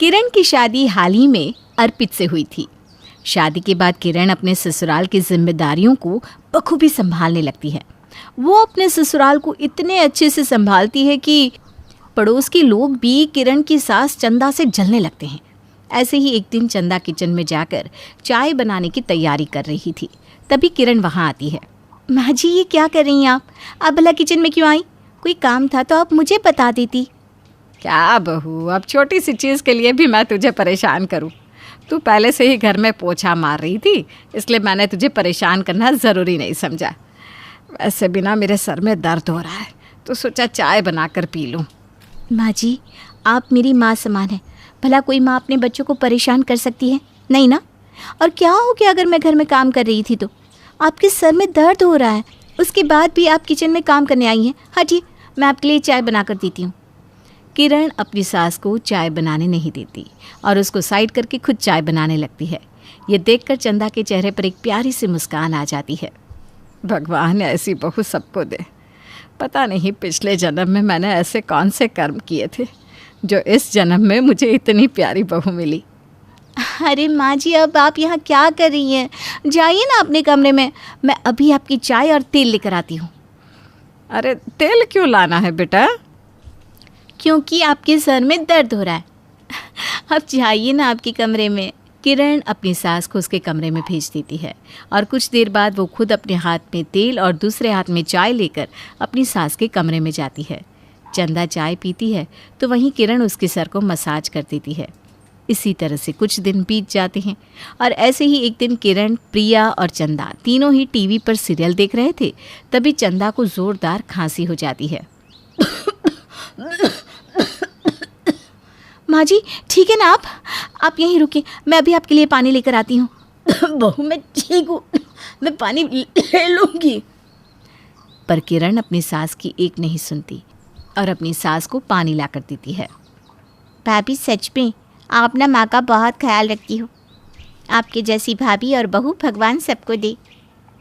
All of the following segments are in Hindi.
किरण की शादी हाल ही में अर्पित से हुई थी। शादी के बाद किरण अपने ससुराल की जिम्मेदारियों को बखूबी संभालने लगती है। वो अपने ससुराल को इतने अच्छे से संभालती है कि पड़ोस के लोग भी किरण की सास चंदा से जलने लगते हैं। ऐसे ही एक दिन चंदा किचन में जाकर चाय बनाने की तैयारी कर रही थी। तभी किरण वहाँ आती है। माँ जी, ये क्या कर रही हैं आप भला किचन में क्यों आई? कोई काम था तो आप मुझे बता देती। क्या बहू, अब छोटी सी चीज़ के लिए भी मैं तुझे परेशान करूं? तू पहले से ही घर में पोछा मार रही थी, इसलिए मैंने तुझे परेशान करना ज़रूरी नहीं समझा। वैसे भी ना मेरे सर में दर्द हो रहा है, तो सोचा चाय बनाकर पी लूं। माँ जी, आप मेरी माँ समान है। भला कोई माँ अपने बच्चों को परेशान कर सकती है? नहीं ना। और क्या हो गया अगर मैं घर में काम कर रही थी तो? आपके सर में दर्द हो रहा है, उसके बाद भी आप किचन में काम करने आई हैं। हटिए, मैं आपके लिए चाय बना कर देती हूँ। किरण अपनी सास को चाय बनाने नहीं देती और उसको साइड करके खुद चाय बनाने लगती है। ये देखकर चंदा के चेहरे पर एक प्यारी सी मुस्कान आ जाती है। भगवान ऐसी बहू सबको दे। पता नहीं पिछले जन्म में मैंने ऐसे कौन से कर्म किए थे जो इस जन्म में मुझे इतनी प्यारी बहू मिली। अरे माँ जी, अब आप यहाँ क्या कर रही हैं? जाइए ना अपने कमरे में, मैं अभी आपकी चाय और तेल लेकर आती हूँ। अरे तेल क्यों लाना है बेटा? क्योंकि आपके सर में दर्द हो रहा है। अब जाइए ना आपके कमरे में। किरण अपनी सास को उसके कमरे में भेज देती है और कुछ देर बाद वो खुद अपने हाथ में तेल और दूसरे हाथ में चाय लेकर अपनी सास के कमरे में जाती है। चंदा चाय पीती है तो वहीं किरण उसके सर को मसाज कर देती है। इसी तरह से कुछ दिन बीत जाते हैं और ऐसे ही एक दिन किरण, प्रिया और चंदा तीनों ही टीवी पर सीरियल देख रहे थे। तभी चंदा को ज़ोरदार खांसी हो जाती है। माँ जी, ठीक है ना आप यहीं रुकिए, मैं अभी आपके लिए पानी लेकर आती हूँ। बहू, मैं ठीक हूँ, मैं पानी ले लूँगी। पर किरण अपनी सास की एक नहीं सुनती और अपनी सास को पानी ला कर देती है। भाभी, सच में आप ना माँ का बहुत ख्याल रखती हो। आपके जैसी भाभी और बहू भगवान सबको दे।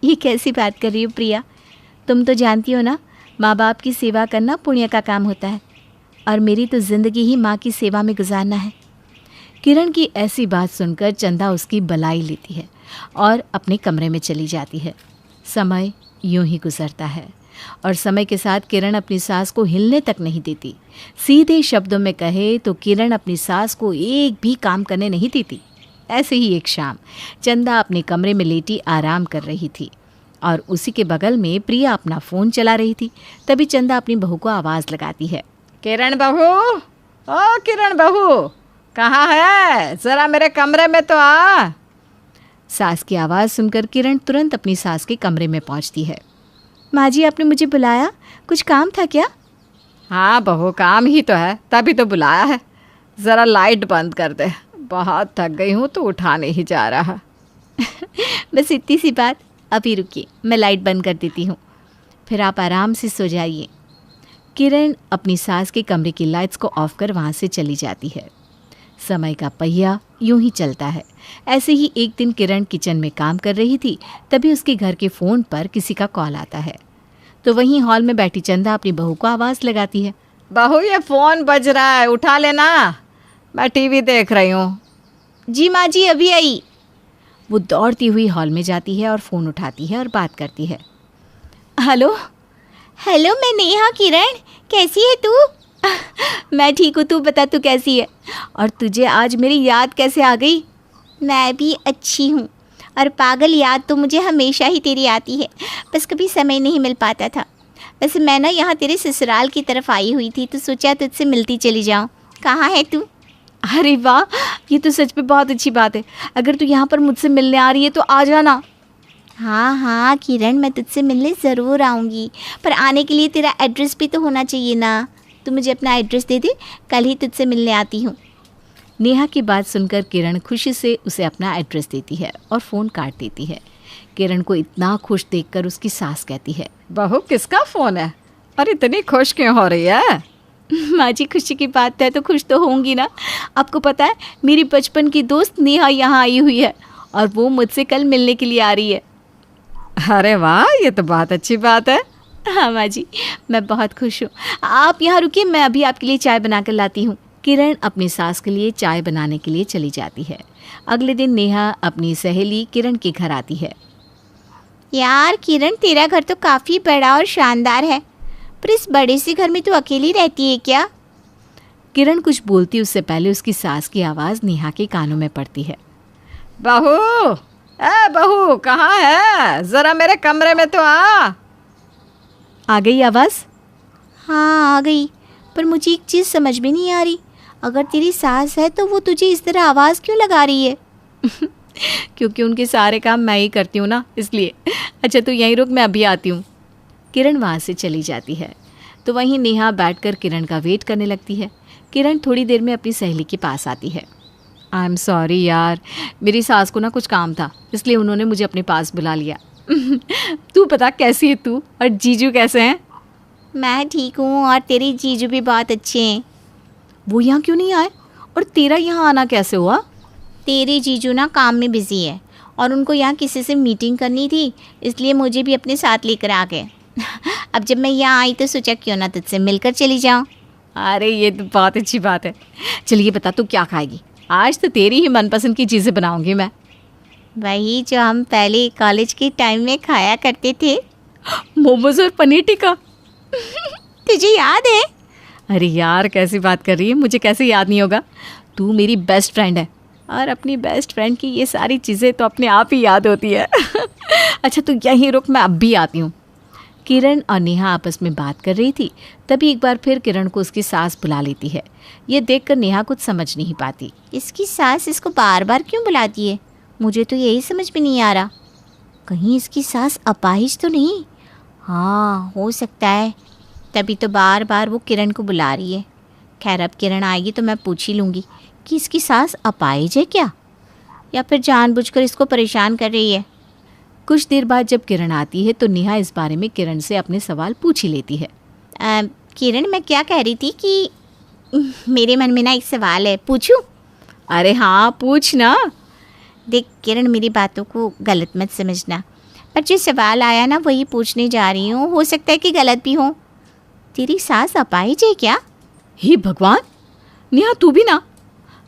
ये कैसी बात कर रही हो प्रिया? तुम तो जानती हो ना, माँ बाप की सेवा करना पुण्य का काम होता है और मेरी तो ज़िंदगी ही माँ की सेवा में गुजारना है। किरण की ऐसी बात सुनकर चंदा उसकी बलाई लेती है और अपने कमरे में चली जाती है। समय यूं ही गुजरता है और समय के साथ किरण अपनी सास को हिलने तक नहीं देती। सीधे शब्दों में कहे तो किरण अपनी सास को एक भी काम करने नहीं देती। ऐसे ही एक शाम चंदा अपने कमरे में लेटी आराम कर रही थी और उसी के बगल में प्रिया अपना फ़ोन चला रही थी। तभी चंदा अपनी बहू को आवाज़ लगाती है। किरण बहू, ओ किरण बहू, कहाँ है? ज़रा मेरे कमरे में तो आ। सास की आवाज़ सुनकर किरण तुरंत अपनी सास के कमरे में पहुंचती है। माँ जी, आपने मुझे बुलाया? कुछ काम था क्या? हाँ बहू, काम ही तो है, तभी तो बुलाया है। ज़रा लाइट बंद कर दे, बहुत थक गई हूँ तो उठा नहीं जा रहा। बस इतनी सी बात। अभी रुकिए, मैं लाइट बंद कर देती हूँ, फिर आप आराम से सो जाइए। किरण अपनी सास के कमरे की लाइट्स को ऑफ कर वहाँ से चली जाती है। समय का पहिया यूं ही चलता है। ऐसे ही एक दिन किरण किचन में काम कर रही थी, तभी उसके घर के फ़ोन पर किसी का कॉल आता है। तो वहीं हॉल में बैठी चंदा अपनी बहू को आवाज़ लगाती है। बहू, ये फ़ोन बज रहा है, उठा लेना, मैं टीवी देख रही हूँ। जी माँ जी, अभी आई। वो दौड़ती हुई हॉल में जाती है और फ़ोन उठाती है और बात करती है। हेलो हेलो, मैं नेहा। किरण, कैसी है तू? मैं ठीक हूँ, तू बता, तू कैसी है? और तुझे आज मेरी याद कैसे आ गई? मैं भी अच्छी हूँ। और पागल, याद तो मुझे हमेशा ही तेरी आती है, बस कभी समय नहीं मिल पाता था। वैसे मैं ना यहाँ तेरे ससुराल की तरफ आई हुई थी तो सोचा तुझसे मिलती चली जाऊँ। कहाँ है तू? अरे वाह, ये तो सच में बहुत अच्छी बात है। अगर तू यहाँ पर मुझसे मिलने आ रही है तो आ जाना। हाँ हाँ किरण, मैं तुझसे मिलने ज़रूर आऊँगी, पर आने के लिए तेरा एड्रेस भी तो होना चाहिए ना। तू मुझे अपना एड्रेस दे दे, कल ही तुझसे मिलने आती हूँ। नेहा की बात सुनकर किरण खुशी से उसे अपना एड्रेस देती है और फ़ोन काट देती है। किरण को इतना खुश देखकर उसकी सास कहती है। बहू, किसका फ़ोन है और इतनी खुश क्यों हो रही है? माँ जी, खुशी की बात है तो खुश तो होंगी ना। आपको पता है, मेरी बचपन की दोस्त नेहा यहाँ आई हुई है और वो मुझसे कल मिलने के लिए आ रही है। अरे वाह, ये तो बहुत अच्छी बात है। हाँ माँ जी, मैं बहुत खुश हूँ। आप यहाँ रुकिए, मैं अभी आपके लिए चाय बना कर लाती हूँ। किरण अपनी सास के लिए चाय बनाने के लिए चली जाती है। अगले दिन नेहा अपनी सहेली किरण के घर आती है। यार किरण, तेरा घर तो काफ़ी बड़ा और शानदार है, पर इस बड़े से घर में तू अकेली रहती है क्या? किरण कुछ बोलती उससे पहले उसकी सास की आवाज़ नेहा के कानों में पड़ती है। बहू, बहू कहाँ है? ज़रा मेरे कमरे में तो आ गई आवाज़? हाँ आ गई, पर मुझे एक चीज़ समझ में नहीं आ रही। अगर तेरी सास है तो वो तुझे इस तरह आवाज़ क्यों लगा रही है? क्योंकि उनके सारे काम मैं ही करती हूँ ना, इसलिए। अच्छा तू यहीं रुक, मैं अभी आती हूँ। किरण वहाँ से चली जाती है तो वहीं नेहा बैठकर किरण का वेट करने लगती है। किरण थोड़ी देर में अपनी सहेली के पास आती है। आई एम सॉरी यार, मेरी सास को ना कुछ काम था, इसलिए उन्होंने मुझे अपने पास बुला लिया। तू बता कैसी है तू, और जीजू कैसे हैं? मैं ठीक हूँ, और तेरे जीजू भी बहुत अच्छे हैं। वो यहाँ क्यों नहीं आए, और तेरा यहाँ आना कैसे हुआ? तेरे जीजू ना काम में बिज़ी है, और उनको यहाँ किसी से मीटिंग करनी थी, इसलिए मुझे भी अपने साथ लेकर आ गए। अब जब मैं यहाँ आई तो सोचा क्यों ना तुझसे मिलकर चली जाऊँ। अरे ये तो बहुत अच्छी बात है। चलिए बता तू क्या खाएगी? आज तो तेरी ही मनपसंद की चीज़ें बनाऊंगी मैं। वही जो हम पहले कॉलेज के टाइम में खाया करते थे, मोमोज और पनीर टिक्का। तुझे याद है? अरे यार कैसी बात कर रही है, मुझे कैसे याद नहीं होगा? तू मेरी बेस्ट फ्रेंड है, और अपनी बेस्ट फ्रेंड की ये सारी चीज़ें तो अपने आप ही याद होती है। अच्छा तू यहीं रुक, मैं अब भी आती हूँ। किरण और नेहा आपस में बात कर रही थी, तभी एक बार फिर किरण को उसकी सास बुला लेती है। ये देखकर नेहा कुछ समझ नहीं पाती। इसकी सास इसको बार बार क्यों बुलाती है? मुझे तो यही समझ में नहीं आ रहा। कहीं इसकी सास अपाहिज तो नहीं? हाँ हो सकता है, तभी तो बार बार वो किरण को बुला रही है। खैर अब किरण आएगी तो मैं पूछ ही लूँगी कि इसकी सास अपाहिज है क्या, या फिर जानबूझकर इसको परेशान कर रही है। कुछ देर बाद जब किरण आती है तो नेहा इस बारे में किरण से अपने सवाल पूछ ही लेती है। किरण, मैं क्या कह रही थी कि मेरे मन में ना एक सवाल है, पूछूं? अरे हाँ पूछ ना। देख किरण, मेरी बातों को गलत मत समझना, पर जो सवाल आया ना वही पूछने जा रही हूँ। हो सकता है कि गलत भी हो। तेरी सास अपाहिज है क्या? हे भगवान, नेहा तू भी ना।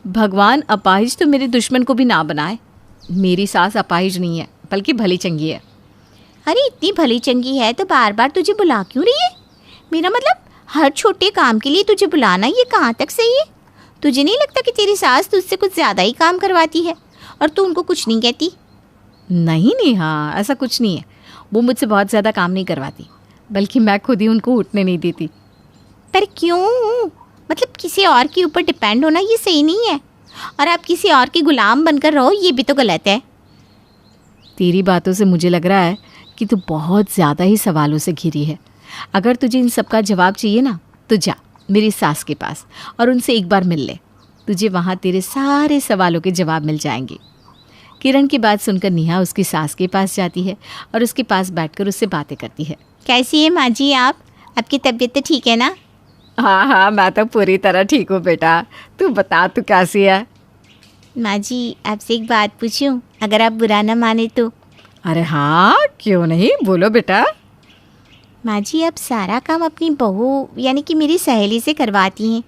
भगवान अपाहिज तो मेरे दुश्मन को भी ना बनाए। मेरी सास अपाहिज नहीं है, बल्कि भली चंगी है। अरे इतनी भली चंगी है तो बार बार तुझे बुला क्यों रही है? मेरा मतलब हर छोटे काम के लिए तुझे बुलाना ये कहाँ तक सही है? तुझे नहीं लगता कि तेरी सास तुझसे कुछ ज़्यादा ही काम करवाती है और तू उनको कुछ नहीं कहती? नहीं नेहा, ऐसा कुछ नहीं है। वो मुझसे बहुत ज़्यादा काम नहीं करवाती, बल्कि मैं खुद ही उनको उठने नहीं देती। पर क्यों? मतलब किसी और के ऊपर डिपेंड होना ये सही नहीं है, और आप किसी और के गुलाम बनकर रहो ये भी तो गलत है। तेरी बातों से मुझे लग रहा है कि तू बहुत ज़्यादा ही सवालों से घिरी है। अगर तुझे इन सब का जवाब चाहिए ना तो जा मेरी सास के पास और उनसे एक बार मिल ले। तुझे वहाँ तेरे सारे सवालों के जवाब मिल जाएंगे। किरण की बात सुनकर नेहा उसकी सास के पास जाती है और उसके पास बैठकर उससे बातें करती है। कैसी है माँ जी आप? आपकी तबीयत तो ठीक है ना? हाँ हाँ, मैं तो पूरी तरह ठीक हूँ बेटा। तू बता, तू कैसी है? माँ जी आपसे एक बात पूछूं, अगर आप बुरा ना माने तो? अरे हाँ, क्यों नहीं, बोलो बेटा। माँ जी आप सारा काम अपनी बहू यानी कि मेरी सहेली से करवाती हैं,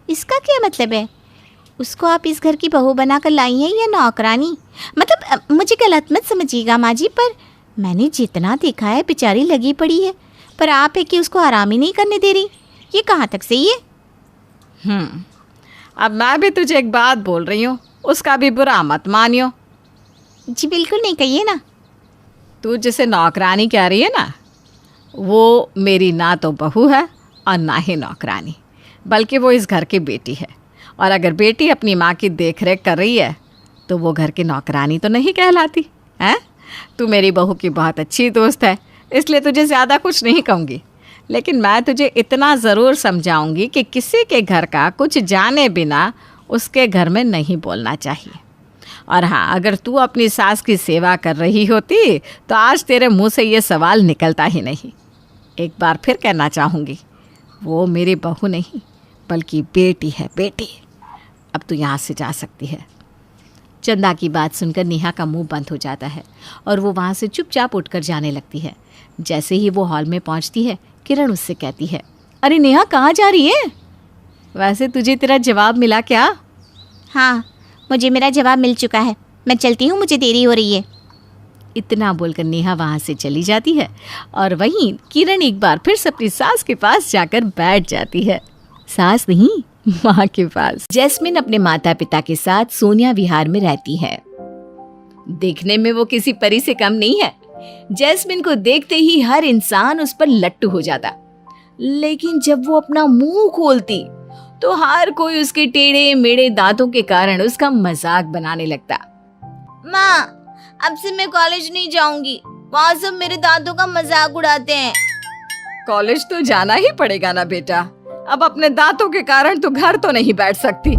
इसका क्या मतलब है? उसको आप इस घर की बहू बनाकर लाई हैं या नौकरानी? मतलब मुझे गलत मत समझिएगा माँ जी, पर मैंने जितना देखा है बेचारी लगी पड़ी है, पर आप है कि उसको आराम ही नहीं करने दे रही। ये कहाँ तक सही है? अब मैं भी तुझे एक बात बोल रही हूँ, उसका भी बुरा मत मानियो। जी बिल्कुल नहीं, कहिए ना। तू जिसे नौकरानी कह रही है ना, वो मेरी ना तो बहू है और ना ही नौकरानी, बल्कि वो इस घर की बेटी है। और अगर बेटी अपनी माँ की देखरेख कर रही है तो वो घर की नौकरानी तो नहीं कहलाती है। तू मेरी बहू की बहुत अच्छी दोस्त है, इसलिए तुझे ज़्यादा कुछ नहीं कहूँगी, लेकिन मैं तुझे इतना ज़रूर समझाऊंगी कि किसी के घर का कुछ जाने बिना उसके घर में नहीं बोलना चाहिए। और हाँ, अगर तू अपनी सास की सेवा कर रही होती तो आज तेरे मुंह से ये सवाल निकलता ही नहीं। एक बार फिर कहना चाहूँगी, वो मेरी बहू नहीं बल्कि बेटी है, बेटी। अब तू यहाँ से जा सकती है। चंदा की बात सुनकर नेहा का मुंह बंद हो जाता है और वो वहाँ से चुपचाप उठकर जाने लगती है। जैसे ही वो हॉल में पहुँचती है, किरण उससे कहती है, अरे नेहा कहाँ जा रही है? वैसे तुझे तेरा जवाब मिला क्या? हाँ, मुझे मेरा जवाब मिल चुका है। मैं चलती हूँ, मुझे देरी हो रही है। इतना बोलकर नेहा वहाँ से चली जाती है और वहीं किरण एक बार फिर से अपनी सास के पास जाकर बैठ जाती है। सास नहीं, माँ के पास। जैस्मिन अपने माता पिता के साथ सोनिया विहार में रहती है। देखने में वो किसी परी से कम नहीं है। जैस्मिन को देखते ही हर इंसान उस पर लट्टू हो जाता, लेकिन जब वो अपना मुंह खोलती तो हर कोई उसके टेढ़े मेढ़े दांतों के कारण उसका मजाक बनाने लगता। माँ, अब से मैं कॉलेज नहीं जाऊंगी, वहाँ सब मेरे दांतों का मजाक उड़ाते हैं। कॉलेज तो जाना ही पड़ेगा ना बेटा, अब अपने दांतों के कारण तू घर तो नहीं बैठ सकती।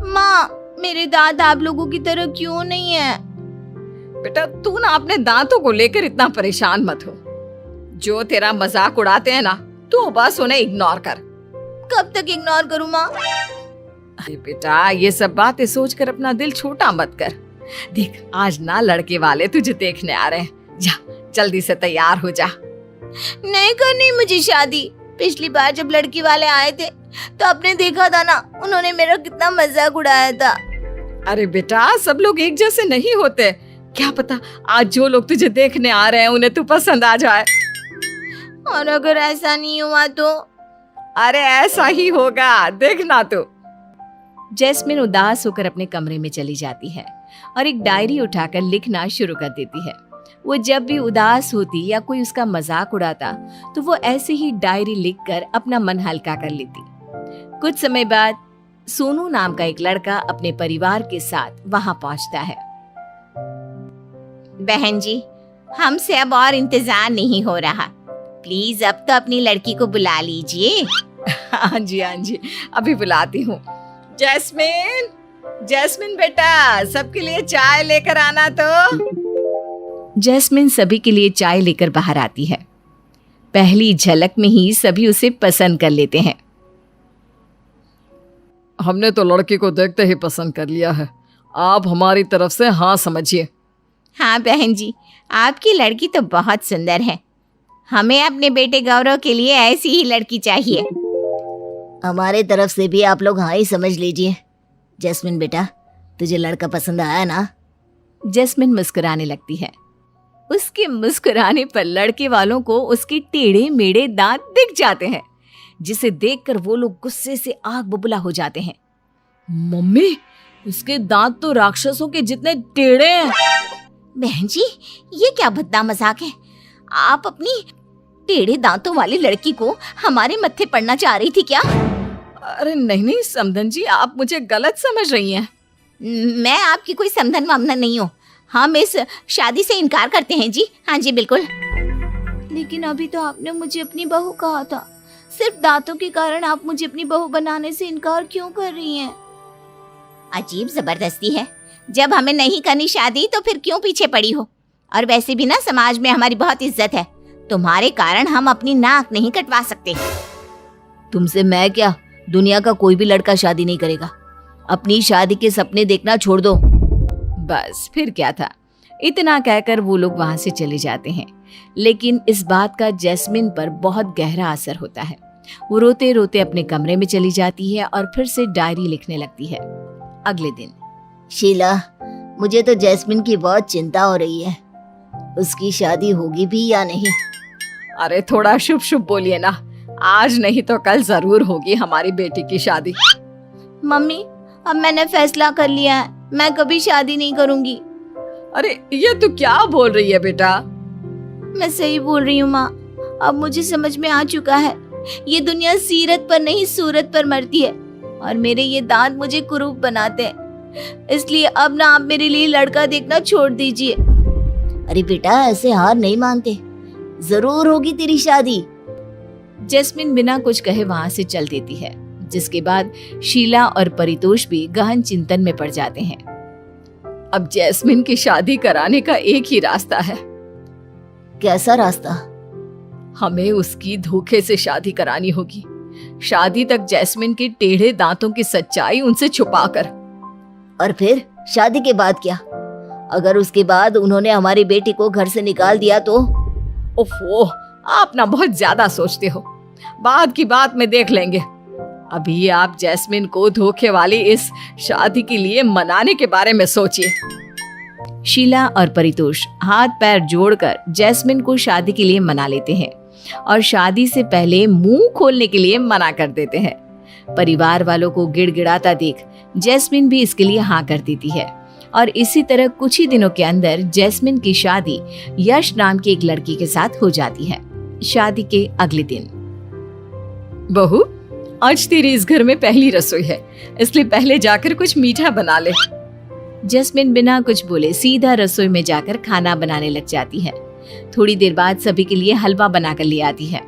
माँ, मेरे दांत आप लोगों की तरह क्यों नहीं है? बेटा तू ना अपने दांतों को लेकर इतना परेशान मत हो। जो तेरा मजाक उड़ाते हैं ना, तू बस उन्हें इग्नोर कर। कब तक इग्नोर करूँ माँ? अरे बेटा, ये सब बातें सोचकर अपना दिल छोटा मत कर। देख, आज ना लड़के वाले तुझे देखने आ रहे हैं। जा जल्दी से तैयार हो जा। नहीं करनी मुझे शादी। पिछली बार जब लड़की वाले आए थे तो आपने देखा था ना, उन्होंने मेरा कितना मजाक उड़ाया था। अरे बेटा, सब लोग एक जैसे नहीं होते। क्या पता आज जो लोग तुझे देखने आ रहे हैं उन्हें तू पसंद आ जाए। और अगर ऐसा नहीं हुआ तो? अरे ऐसा ही होगा, देखना तू। जैस्मिन उदास होकर अपने कमरे में चली जाती है और एक डायरी उठाकर लिखना शुरू कर देती है। वो जब भी उदास होती या कोई उसका मजाक उड़ाता तो वो ऐसे ही डायरी लिखकर अपना मन हल्का कर लेती। कुछ समय बाद सोनू नाम का एक लड़का अपने परिवार के साथ वहां पहुंचता है। बहन जी, हमसे अब और इंतजार नहीं हो रहा। प्लीज अब तो अपनी लड़की को बुला लीजिए। हाँ जी, अभी बुलाती हूँ। जैस्मिन, जैस्मिन बेटा, सबके लिए चाय लेकर आना तो। जैस्मिन सभी के लिए चाय लेकर बाहर आती है। पहली झलक में ही सभी उसे पसंद कर लेते हैं। हमने तो लड़की को देखते ही पसंद कर लिया है, आप हमारी तरफ से हाँ समझिए। हाँ बहन जी, आपकी लड़की तो बहुत सुंदर है। हमें अपने बेटे गौरव के लिए ऐसी ही लड़की चाहिए। हमारे तरफ से भी आप लोग हाँ ही समझ लीजिए। जैस्मिन बेटा, तुझे लड़का पसंद आया ना? जैस्मिन मुस्कुराने लगती है। उसके मुस्कुराने पर लड़के वालों को उसके टेढ़े मेढ़े दांत दिख जाते हैं, जिसे देखकर वो लोग गुस्से से आग बबूला हो जाते हैं। मम्मी, उसके दांत तो राक्षसों के जितने टेढ़े हैं। बहन जी, ये क्या भद्दा मजाक है? आप अपनी टेढ़े दांतों वाली लड़की को हमारे मत्थे पड़ना चाह रही थी क्या? अरे नहीं समधन जी, आप मुझे गलत समझ रही हैं। मैं आपकी कोई समधन वामधन नहीं हूँ। हम इस शादी से इनकार करते हैं जी। हाँ जी बिल्कुल। लेकिन अभी तो आपने मुझे अपनी बहू कहा था। सिर्फ दांतों के कारण आप मुझे अपनी बहू बनाने से इनकार क्यों कर रही हैं? अजीब जबरदस्ती है। जब हमें नहीं करनी शादी तो फिर क्यों पीछे पड़ी हो? और वैसे भी ना समाज में हमारी बहुत इज्जत है। तुम्हारे कारण हम अपनी नाक नहीं कटवा सकते। तुमसे मैं क्या, दुनिया का कोई भी लड़का शादी नहीं करेगा। अपनी शादी के सपने देखना छोड़ दो। बस फिर क्या था। इतना कहकर वो लोग वहां से चले जाते हैं, लेकिन इस बात का जैस्मिन पर बहुत गहरा असर होता है। वो रोते रोते अपने कमरे में चली जाती है और फिर से डायरी लिखने लगती है। अगले दिन। शीला, मुझे तो जैस्मिन की बहुत चिंता हो रही है। उसकी शादी होगी भी या नहीं? अरे थोड़ा शुभ शुभ बोलिए ना, आज नहीं तो कल जरूर होगी हमारी बेटी की शादी। मम्मी, अब मैंने फैसला कर लिया है, मैं कभी शादी नहीं करूंगी। अरे ये तू क्या बोल रही है बेटा? मैं सही बोल रही हूँ माँ। अब मुझे समझ में आ चुका है, ये दुनिया सीरत पर नहीं सूरत पर मरती है, और मेरे ये दांत मुझे कुरूप बनाते हैं। इसलिए अब ना आप मेरे लिए लड़का देखना छोड़ दीजिए। अरे बेटा, ऐसे हार नहीं मानते, जरूर होगी तेरी शादी। जैस्मिन बिना कुछ कहे वहां से चल देती है, जिसके बाद शीला और परितोष भी गहन चिंतन में पड़ जाते हैं। अब जैस्मिन की शादी कराने का एक ही रास्ता है। कैसा रास्ता? हमें उसकी धोखे से शादी करानी होगी। शादी तक जैस्मिन के टेढ़े दांतों की सच्चाई उनसे छुपाकर। और फिर शादी के बाद क्या? अगर उसके बाद उन्होंने हमारी बेटी को घर से निकाल दिया तो? ओफो, आप ना बहुत ज्यादा सोचते हो। बाद की बात में देख लेंगे। अभी आप जैस्मिन को धोखे वाली इस शादी के लिए मनाने के बारे में सोचिए। शीला और परितोष हाथ पैर जोड़कर जैस्मिन को शादी के लिए मना लेते हैं और शादी से पहले मुंह खोलने के लिए मना कर देते हैं। परिवार वालों को गिड़गिड़ाता देख जैस्मिन भी इसके लिए हाँ कर देती है और इसी तरह कुछ ही दिनों के अंदर जैस्मिन की शादी यश नाम की एक लड़की के साथ हो जाती है। शादी के अगले दिन, बहू, आज तेरी इस घर में पहली रसोई है, इसलिए पहले जाकर कुछ मीठा बना ले। जैस्मिन बिना कुछ बोले सीधा रसोई में जाकर खाना बनाने लग जाती है। थोड़ी देर बाद सभी के लिए हलवा बनाकर ले आती है।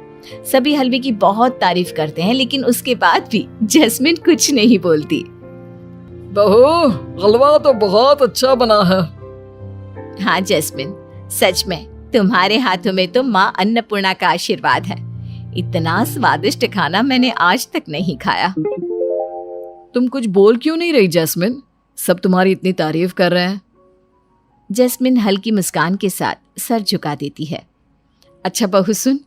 सभी हलवे की बहुत तारीफ करते हैं, लेकिन उसके बाद भी जैस्मिन कुछ नहीं बोलती। बहू, हलवा तो बहुत अच्छा बना है। हाँ जैस्मिन, सच में तुम्हारे हाथों में तो माँ अन्नपूर्णा का आशीर्वाद है। इतना स्वादिष्ट खाना मैंने आज तक नहीं खाया। तुम कुछ बोल क्यों नहीं रही जैस्मिन? सब तुम्हारी इतनी तारीफ कर रहे हैं। जैस्मिन हल्की मुस्कान के साथ सर झुका देती है। अच्छा बहू सुन,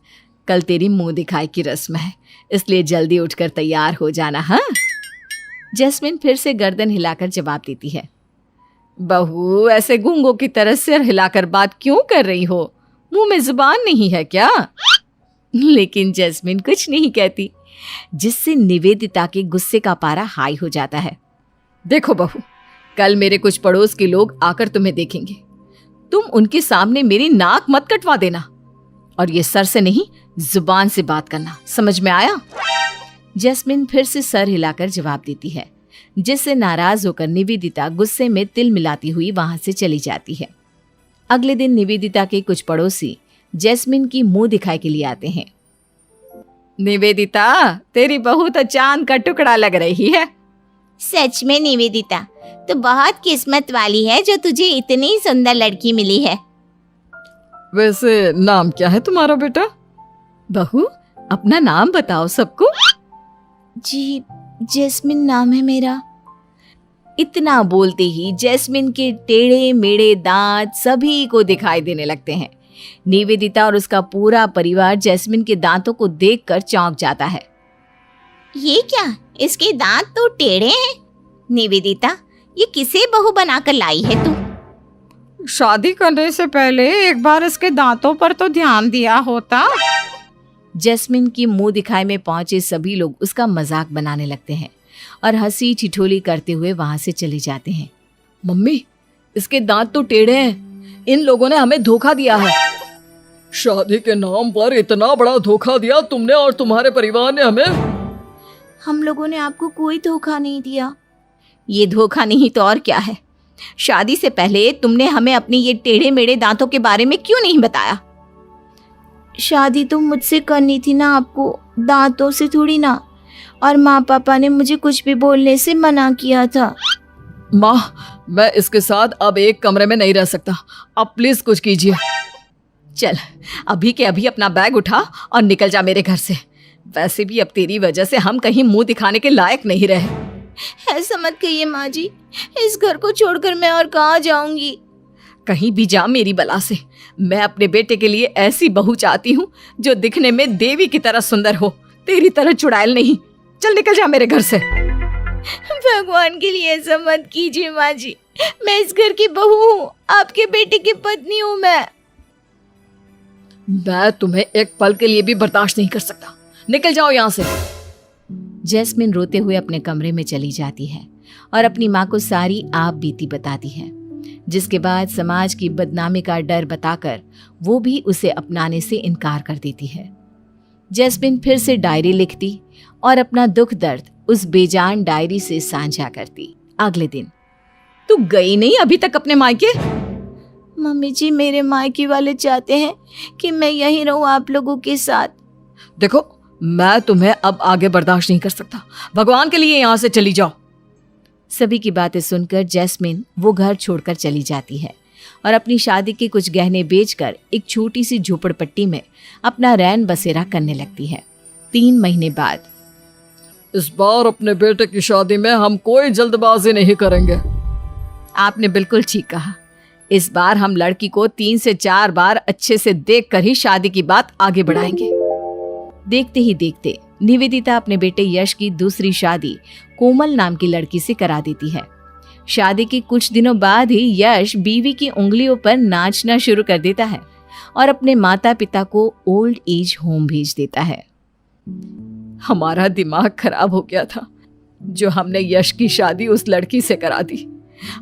कल तेरी मुंह दिखाई की रस्म है, इसलिए जल्दी उठकर तैयार हो जाना। हाँ? जैस्मिन फिर से गर्दन हिलाकर जवाब देती है। बहू, ऐसे गूंगों की तरह सिर हिलाकर बात क्यों कर रही हो? मुंह में जुबान नहीं है क्या? लेकिन जैस्मिन कुछ नहीं कहती, जिससे निवेदिता के गुस्से का पारा हाई हो जाता है। देखो बहू, कल मेरे कुछ पड़ोस के लोग आकर तुम्हें देखेंगे। तुम उनके सामने मेरी नाक मत कटवा देना, और ये सर से नहीं जुबान से बात करना, समझ में आया? जैस्मिन फिर से सर हिलाकर जवाब देती है, जिससे नाराज होकर निवेदिता गुस्से में तिल मिलाती हुई वहां से चली जाती है। अगले दिन निवेदिता के कुछ पड़ोसी जैस्मिन की मुंह दिखाई के लिए आते हैं। निवेदिता, तेरी बहू तो चांद का टुकड़ा लग रही है। सच में निवेदिता, तो बहुत किस्मत वाली है जो तुझे इतनी सुंदर लड़की मिली है। वैसे नाम क्या है तुम्हारा बेटा? बहू, अपना नाम बताओ सबको। जी, जैस्मिन नाम है मेरा। इतना बोलते ही जैस्मिन के टेढ़े मेढ़े दांत सभी को दिखाई देने लगते हैं। निवेदिता और उसका पूरा परिवार जैस्मिन के दांतों को देखकर चौंक जाता है। ये क्या, इसके दांत तो टेढ़े हैं। निवेदिता, ये किसे बहू बनाकर लाई है तू? शादी करने से पहले एक बार इसके दांतों पर तो ध्यान दिया होता। जैस्मिन की मुंह दिखाई में पहुंचे सभी लोग उसका मजाक बनाने लगते हैं और हंसी ठिठोली करते हुए वहां से चले जाते हैं। मम्मी, इसके दांत तो टेढ़े हैं, इन लोगों ने हमें धोखा दिया है। शादी के नाम पर इतना बड़ा धोखा दिया तुमने और तुम्हारे परिवार ने हमें। हम लोगों ने आपको कोई धोखा नहीं दिया। ये धोखा नहीं तो और क्या है? शादी से पहले तुमने हमें अपने ये टेढ़े मेढ़े दांतों के बारे में क्यों नहीं बताया? शादी तो मुझसे करनी थी ना आपको, दांतों से थोड़ी ना। और माँ पापा ने मुझे कुछ भी बोलने से मना किया था। माँ, मैं इसके साथ अब एक कमरे में नहीं रह सकता, अब प्लीज कुछ कीजिए। चल, अभी के अभी अपना बैग उठा और निकल जा मेरे घर से। वैसे भी अब तेरी वजह से हम कहीं मुंह दिखाने के लायक नहीं रहे। ऐसा मत कहिए माँ जी, इस घर को छोड़कर मैं और कहाँ जाऊंगी? कहीं भी जा मेरी बला से। मैं अपने बेटे के लिए ऐसी बहू चाहती हूँ जो दिखने में देवी की तरह सुंदर हो, तेरी तरह चुड़ैल नहीं। चल निकल जा मेरे घर से। भगवान के लिए ऐसा मत कीजिए माँ जी, मैं इस घर की बहू हूँ, आपके बेटे की पत्नी हूँ। मैं तुम्हें एक पल के लिए भी बर्दाश्त नहीं कर सकता, निकल जाओ यहाँ से। जैस्मिन रोते हुए अपने कमरे में चली जाती है और अपनी माँ को सारी आप बीती बताती है, जिसके बाद समाज की बदनामी का डर बताकर वो भी उसे अपनाने से इनकार कर देती है। जैस्मिन फिर से डायरी लिखती और अपना दुख दर्द उस बेजान डायरी से साझा करती। अगले दिन, तू गई नहीं अभी तक अपने मायके? मम्मी जी, मेरे मायके वाले चाहते हैं कि मैं यहीं रहूं आप लोगों के साथ। देखो, मैं तुम्हें अब आगे बर्दाश्त नहीं कर सकता, भगवान के लिए यहाँ से चली जाओ। सभी की बातें सुनकर जैस्मिन वो घर छोड़कर चली जाती है और अपनी शादी के कुछ गहने बेचकर एक छोटी सी झोपड़पट्टी में अपना रैन बसेरा करने लगती है। 3 महीने बाद, इस बार अपने बेटे की शादी में हम कोई जल्दबाजी नहीं करेंगे। आपने बिल्कुल ठीक कहा। इस बार हम लड़की को 3 से 4 बार अच्छे से देखकर ही शादी की बात आगे बढ़ाएंगे। देखते ही देखते निवेदिता अपने बेटे यश की दूसरी शादी कोमल नाम की लड़की से करा देती है। शादी के कुछ दिनों बाद ही यश बीवी की उंगलियों पर नाचना शुरू कर देता है और अपने माता पिता को ओल्ड एज होम भेज देता है। हमारा दिमाग खराब हो गया था जो हमने यश की शादी उस लड़की से करा दी।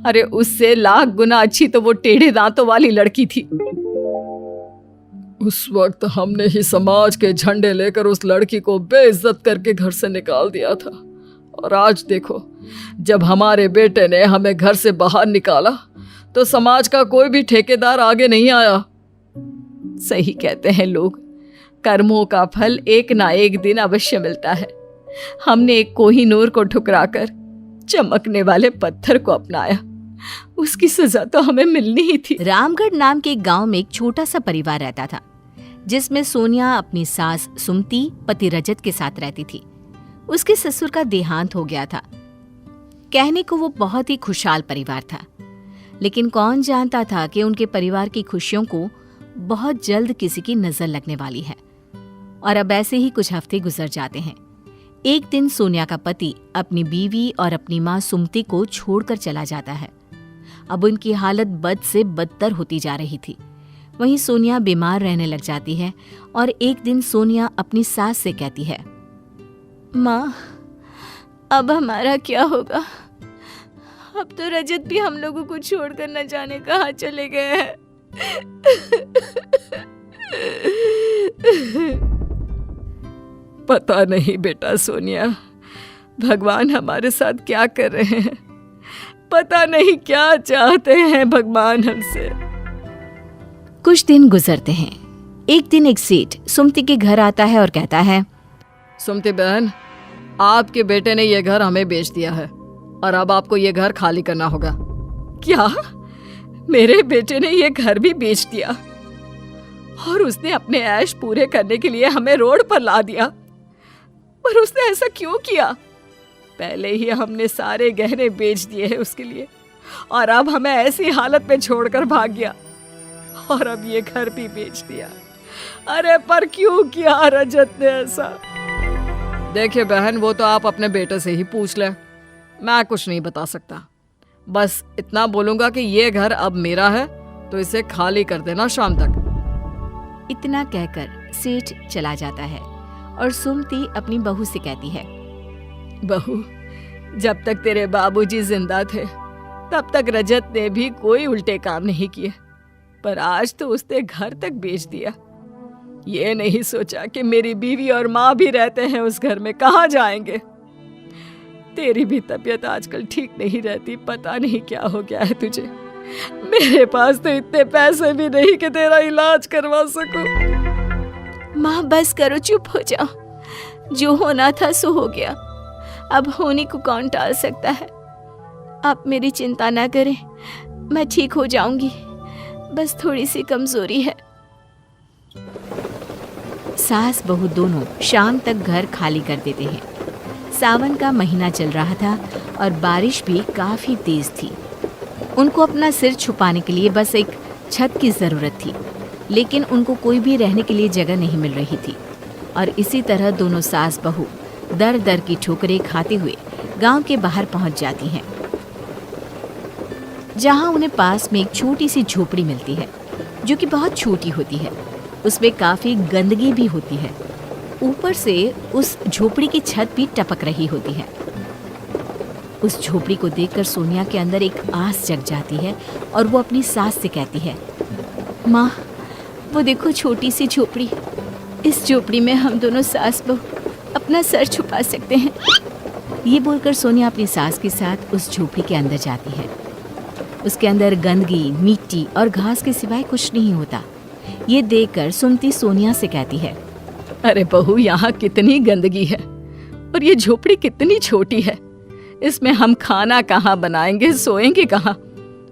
अरे उससे लाख गुना अच्छी तो वो टेढ़े दांतों वाली लड़की थी। उस वक्त हमने ही समाज के झंडे लेकर उस लड़की को बेइज्जत करके घर से निकाल दिया था, और आज देखो जब हमारे बेटे ने हमें घर से बाहर निकाला तो समाज का कोई भी ठेकेदार आगे नहीं आया। सही कहते हैं लोग, कर्मों का फल एक ना एक दिन अवश्य मिलता है। हमने एक कोहिनूर को ठुकराकर चमकने वाले पत्थर को अपनाया, उसकी सजा तो हमें मिलनी ही थी। रामगढ़ नाम के एक गांव में एक छोटा सा परिवार रहता था, जिसमें सोनिया अपनी सास सुमति, पति रजत के साथ रहती थी। उसके ससुर का देहांत हो गया था। कहने को वो बहुत ही खुशहाल परिवार था, लेकिन कौन जानता था कि उनके परिवार की खुशियों को बहुत जल्द किसी की नजर लगने वाली है। और अब ऐसे ही कुछ हफ्ते गुजर जाते हैं। एक दिन सोनिया का पति अपनी बीवी और अपनी माँ सुमति को छोड़कर चला जाता है। अब उनकी हालत बद से बदतर होती जा रही थी। वहीं सोनिया बीमार रहने लग जाती है और एक दिन सोनिया अपनी सास से कहती है, माँ, अब हमारा क्या होगा? अब तो रजत भी हम लोगों को छोड़कर न जाने कहाँ चले गए हैं। पता नहीं बेटा सोनिया, भगवान हमारे साथ क्या कर रहे हैं। पता नहीं क्या चाहते हैं भगवान हमसे। कुछ दिन गुजरते हैं। एक दिन एक सेठ सुमति के घर आता है और कहता है, सुमति बहन, आपके बेटे ने ये घर हमें बेच दिया है और अब आपको ये घर खाली करना होगा। क्या? मेरे बेटे ने ये घर भी बेच दिया और उसने अपने ऐश पूरे करने के लिए हमें रोड पर ला दिया? पर उसने ऐसा क्यों किया? पहले ही हमने सारे गहने बेच दिए हैं उसके लिए, और अब हमें ऐसी हालत में छोड़कर भाग गया, और अब ये घर भी बेच दिया। अरे पर क्यों किया रजत ने ऐसा? देखिए बहन, वो तो आप अपने बेटे से ही पूछ लें, मैं कुछ नहीं बता सकता। बस इतना बोलूंगा कि ये घर अब मेरा है, तो इसे खाली कर देना शाम तक। इतना कहकर सेठ चला जाता है और सुमति अपनी बहू से कहती है, बहू, जब तक तेरे बाबूजी जिंदा थे तब तक रजत ने भी कोई उल्टे काम नहीं किए, पर आज तो उसने घर तक बेच दिया। ये नहीं सोचा कि मेरी बीवी और माँ भी रहते हैं उस घर में, कहाँ जाएंगे? तेरी भी तबीयत आजकल ठीक नहीं रहती, पता नहीं क्या हो गया है तुझे। मेरे पास तो इतने पैसे भी नहीं कि तेरा इलाज करवा सकूं। माँ बस करो, चुप हो जाओ। जो होना था सो हो गया, अब होने को कौन टाल सकता है। आप मेरी चिंता ना करें, मैं ठीक हो जाऊंगी, बस थोड़ी सी कमजोरी है। सास बहू दोनों शाम तक घर खाली कर देते हैं। सावन का महीना चल रहा था और बारिश भी काफ़ी तेज़ थी। उनको अपना सिर छुपाने के लिए बस एक छत की ज़रूरत थी, लेकिन उनको कोई भी रहने के लिए जगह नहीं मिल रही थी। और इसी तरह दोनों सास बहू दर दर की ठोकरें खाते हुए गांव के बाहर पहुंच जाती हैं, जहां उन्हें पास में एक छोटी सी झोपड़ी मिलती है, जो कि बहुत छोटी होती है। उसमें काफ़ी गंदगी भी होती है। ऊपर से उस झोपड़ी की छत भी टपक रही होती है। उस झोपड़ी को देखकर सोनिया के अंदर एक आस जग जाती है और वो अपनी सास से कहती है, माँ, वो देखो छोटी सी झोपड़ी। इस झोपड़ी में हम दोनों सास बहू अपना सर छुपा सकते हैं। ये बोलकर सोनिया अपनी सास के साथ उस झोपड़ी के अंदर जाती है। उसके अंदर गंदगी, मिट्टी और घास के सिवाय कुछ नहीं होता। ये देखकर सुमति सोनिया से कहती है, अरे बहू, यहाँ कितनी गंदगी है और ये झोपड़ी कितनी छोटी है। इसमें हम खाना कहाँ बनाएंगे, सोएंगे कहाँ?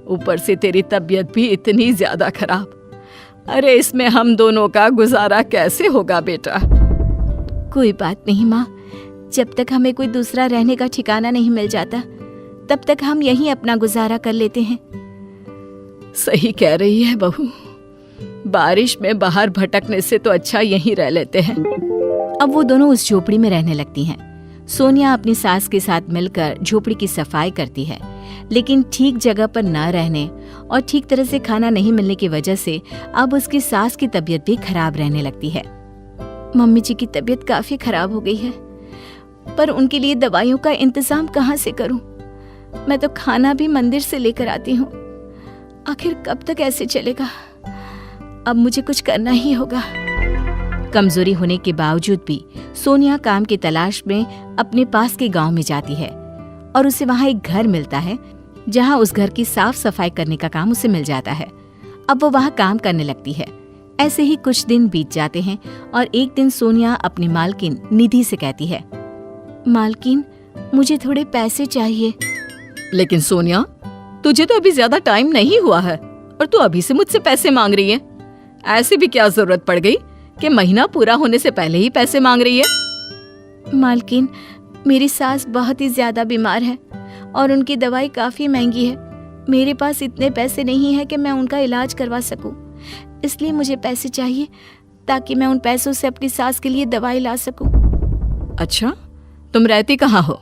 ऊपर से तेरी तबीयत भी इतनी ज्यादा खराब। अरे इसमें हम दोनों का गुजारा कैसे होगा बेटा? कोई बात नहीं माँ, जब तक हमें कोई दूसरा रहने का ठिकाना नहीं मिल जाता तब तक हम यहीं अपना गुजारा कर लेते हैं। सही कह रही है बहू, बारिश में बाहर भटकने से तो अच्छा यहीं रह लेते हैं। अब वो दोनों उस झोपड़ी में रहने लगती हैं। सोनिया अपनी सास के साथ मिलकर झोपड़ी की सफाई करती है, लेकिन ठीक जगह पर न रहने और ठीक तरह से खाना नहीं मिलने की वजह से अब उसकी सास की तबीयत भी खराब रहने लगती है। मम्मी जी की तबीयत काफी खराब हो गई है, पर उनके लिए दवाइयों का इंतजाम कहाँ से करूं? मैं तो खाना भी मंदिर से लेकर आती हूँ। आखिर कब तक ऐसे चलेगा? अब मुझे कुछ करना ही होगा। कमजोरी होने के बावजूद भी सोनिया काम की तलाश में अपने पास के गांव में जाती है और उसे वहां एक घर मिलता है, जहां उस घर की साफ सफाई करने का काम उसे मिल जाता है। अब वो वहां काम करने लगती है। ऐसे ही कुछ दिन बीत जाते हैं और एक दिन सोनिया अपनी मालकिन निधि से कहती है, मालकिन मुझे थोड़े पैसे चाहिए। लेकिन सोनिया, तुझे तो अभी ज्यादा टाइम नहीं हुआ है और तू अभी से मुझसे पैसे मांग रही है। ऐसी भी क्या जरूरत पड़ गई कि महीना पूरा होने से पहले ही पैसे मांग रही है? मालकिन, मेरी सास बहुत ही ज्यादा बीमार है और उनकी दवाई काफी महंगी है। मेरे पास इतने पैसे नहीं है कि मैं उनका इलाज करवा सकूं, इसलिए मुझे पैसे चाहिए ताकि मैं उन पैसों से अपनी सास के लिए दवाई ला सकूं। अच्छा, तुम रहती कहाँ हो?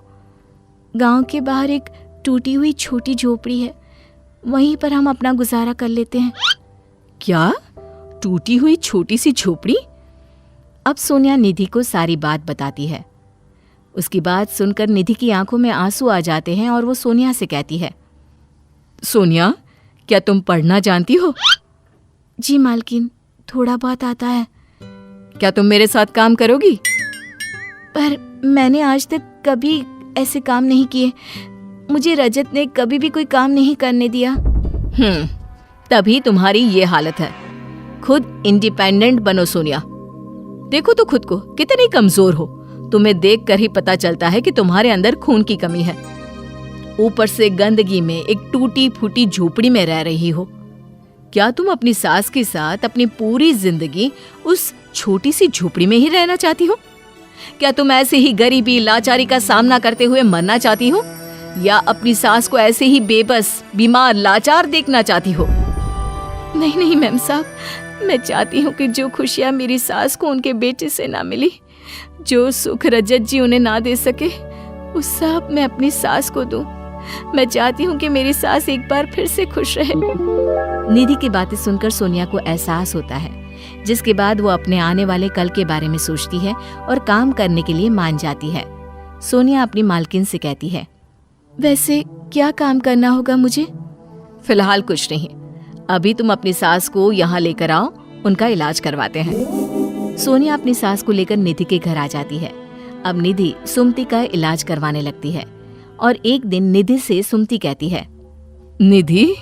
गांव के बाहर एक टूटी हुई छोटी झोपड़ी है, वहीं पर हम अपना गुजारा कर लेते हैं। क्या? टूटी हुई छोटी सी झोपड़ी? अब सोनिया निधि को सारी बात बताती है। उसकी बात सुनकर निधि की आंखों में आंसू आ जाते हैं और वो सोनिया से कहती है, सोनिया, क्या तुम पढ़ना जानती हो? जी मालकिन, थोड़ा बहुत आता है। क्या तुम मेरे साथ काम करोगी? पर मैंने आज तक कभी ऐसे काम नहीं किए। मुझे रजत ने कभी भी कोई काम नहीं करने दिया। तभी तुम्हारी ये हालत है। खुद इंडिपेंडेंट बनो सोनिया। देखो तो खुद को, कितनी कमजोर हो। तुम्हें देखकर ही पता चलता है कि तुम्हारे अंदर खून की कमी है। ऊपर से गंदगी में एक टूटी फूटी झोपड़ी में रह रही हो। क्या तुम अपनी सास के साथ अपनी पूरी जिंदगी उस छोटी सी झोपड़ी में ही रहना चाहती हो? क्या तुम ऐसे ही गरीबी लाचारी का सामना करते हुए मरना चाहती हो, या अपनी सास को ऐसे ही बेबस, बीमार, लाचार देखना चाहती हो? नहीं नहीं मैम साहब, मैं चाहती हूँ कि जो खुशियाँ मेरी सास को उनके बेटे से ना मिली, जो सुख रजत जी उन्हें ना दे सके, वो सब मैं अपनी सास को दूं। मैं चाहती हूँ कि मेरी सास एक बार फिर से खुश रहे। निधि की बातें सुनकर सोनिया को एहसास होता है, जिसके बाद वो अपने आने वाले कल के बारे में सोचती है और काम करने के लिए मान जाती है। सोनिया अपनी मालकिन से कहती है, वैसे क्या काम करना होगा मुझे? फिलहाल कुछ नहीं, अभी तुम अपनी सास को यहाँ लेकर आओ, उनका इलाज करवाते हैं। सोनिया अपनी सास को लेकर निधि के घर आ जाती है। अब निधि सुमति का इलाज करवाने लगती है और एक दिन निधि से सुमति कहती है, निधि,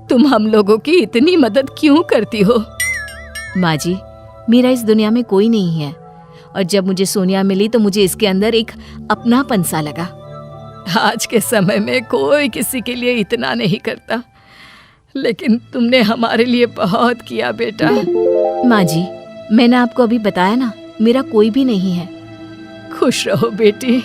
तुम हम लोगों की इतनी मदद क्यों करती हो? माँ जी, मेरा इस दुनिया में कोई नहीं है और जब मुझे सोनिया मिली तो मुझे इसके अंदर एक अपनापन सा लगा। आज के समय में कोई किसी के लिए इतना नहीं करता, लेकिन तुमने हमारे लिए बहुत किया बेटा। माँ जी, मैंने आपको अभी बताया ना, मेरा कोई भी नहीं है। खुश रहो बेटी,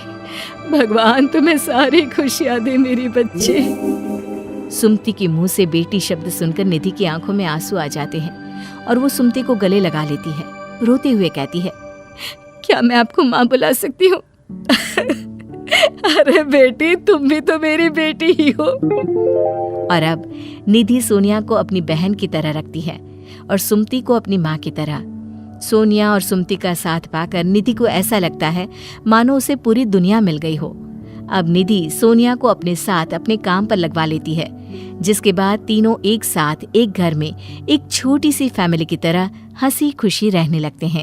भगवान तुम्हें सारी खुशियां दे मेरी बच्ची। सुमति के मुंह से बेटी शब्द सुनकर निधि की आंखों में आंसू आ जाते हैं और वो सुमति को गले लगा लेती है। रोते हुए कहती है, क्या मैं आपको माँ बुला सकती हूँ? अरे बेटी, तुम भी तो मेरी बेटी ही हो। और अब निधि सोनिया को अपनी बहन की तरह रखती है और सुमति को अपनी माँ की तरह। सोनिया और सुमति का साथ पाकर निधि को ऐसा लगता है मानो उसे पूरी दुनिया मिल गई हो। अब निधि सोनिया को अपने साथ अपने काम पर लगवा लेती है, जिसके बाद तीनों एक साथ एक घर में एक छोटी सी फैमिली की तरह हंसी खुशी रहने लगते हैं।